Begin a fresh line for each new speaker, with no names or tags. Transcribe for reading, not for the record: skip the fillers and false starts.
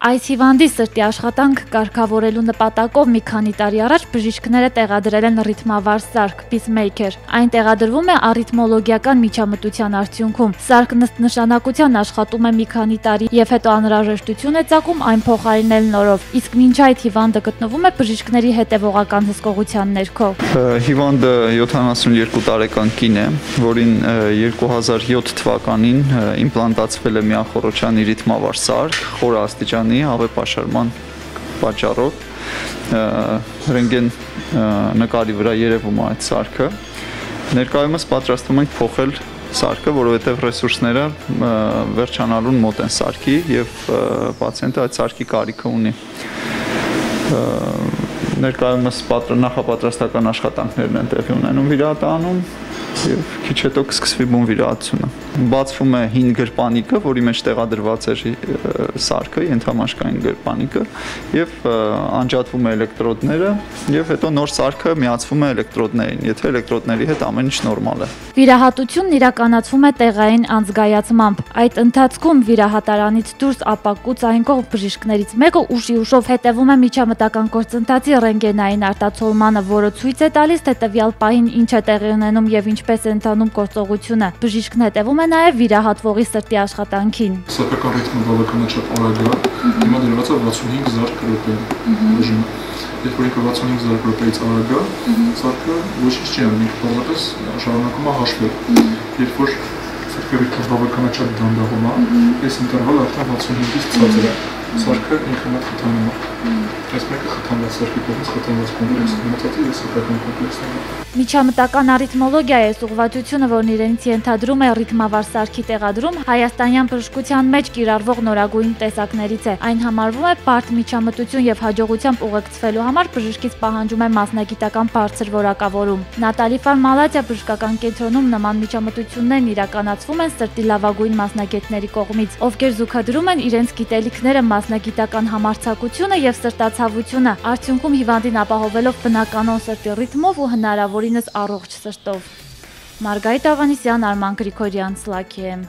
Այս հիվանդի սրտի աշխատանք կարգավորելու նպատակով մի քանի տարի առաջ բժիշկները տեղադրել են ռիթմավար սարք Peacemaker։ Այն տեղադրվում է առիթմոլոգիական միջամտության արդյունքում։ Սարքն ըստ նշանակության աշխատում է մի քանի տարի եւ հետո անհրաժեշտություն է ծագում այն փոխարինել նորով։ Իսկ մինչ այդ հիվանդը գտնվում է բժիշկների հետևողական հսկողության ներքո։
Հիվանդը 72 տարեկան կին է, որին 2007 թվականին իմպլանտացվել է միախոռոչանի ռիթմավար սարք, խոր աստիճանի աղեպաշարման պատճառով ռենտգեն նկարի վրա երևում է այդ սարքը։ Ներկայումս պատրաստվում ենք փոխել սարքը, որովհետև ռեսուրսները վերջանալուն մոտ են սարքի եւ պացիենտը այդ սարքի կարիքը ունի։ Ներկայումս նախապատրաստական աշխատանքներն են տեղի ունենում վիրահատանում եւ քիչ հետո կսկսվի բուն վիրահատությունը։ Բացվում է հին գրպանիկը, որի մեջ տեղադրված էր սարքը, ենթամաշկային գրպանիկը, եւ անջատվում է էլեկտրոդները, եւ հետո նոր սարքը միացվում է էլեկտրոդներին, եթե էլեկտրոդների հետ ամեն ինչ նորմալ է։
Վիրահատությունն իրականացվում է տեղային անձգայացմամբ։ Այդ ընթացքում վիրահատարանից դուրս ապակուց այն կողմ բժիշկներից մեկը ուշով հետևում է միջամտական գործընթացի ռենտգենային արտացոլմանը, որը ցույց է տալիս, թե տվյալ պահին ինչ է տեղի ունենում եւ ինչպես է ընթանում գործողությունը։ Բժիշկն հետևում է նաեւ վիրահատվողի սրտի աշխատանքին։
Սեփական ռիթմը բավականաչափ արագ է։ Հիմա դրված է 65 զարկ րոպե ռեժիմը։ Երբ որ 65 զարկ րոպեից արագ է, սարքը ոչինչ չի անում, ինքը բավականաչափ շարունակում է հաշվել։ Երբ որ սարքի ռիթմը բավականաչափ դանդաղում է, այս ինտերվալը արդեն 65-ից ցածր է։ Սարքը ինքը մոտ խթանում է։ Այս մեկը խթանված սարքի կողմից խթանված կոմպլեքս, մոտածի է սեփական կոմպլեքսն է։
Միջամտական առիթմոլոգիա է ուղղվածությունը, որն իրենից ենթադրում է ռիթմավար սարքի տեղադրում հայաստանյան բժշկության մեջ կիրառվող նորագույն տեսակներից է։ Այն համարվում է բարդ միջամտություն եւ հաջողությամբ ուղեկցվելու համար բժշկից պահանջում է մասնագիտական բարձր որակավորում։ Նատալի Ֆարմալատիա բժշկական կենտրոնում նման միջամտություններն իրականացվում են սրտի լավագույն մասնագետների կողմից, ովքեր զուգադրում են իրենց գիտելիքները, մասնագիտական համարձակությունը եւ սրտացավությունը, արդյունքում հիվանդին ապահովելով բնականon սրտի ռիթմով ու հնարավորինս առողջ սրտով։ Մարգարիտ Ավանեսյան, Արման Գրիգորյան, Սլաքի եմ։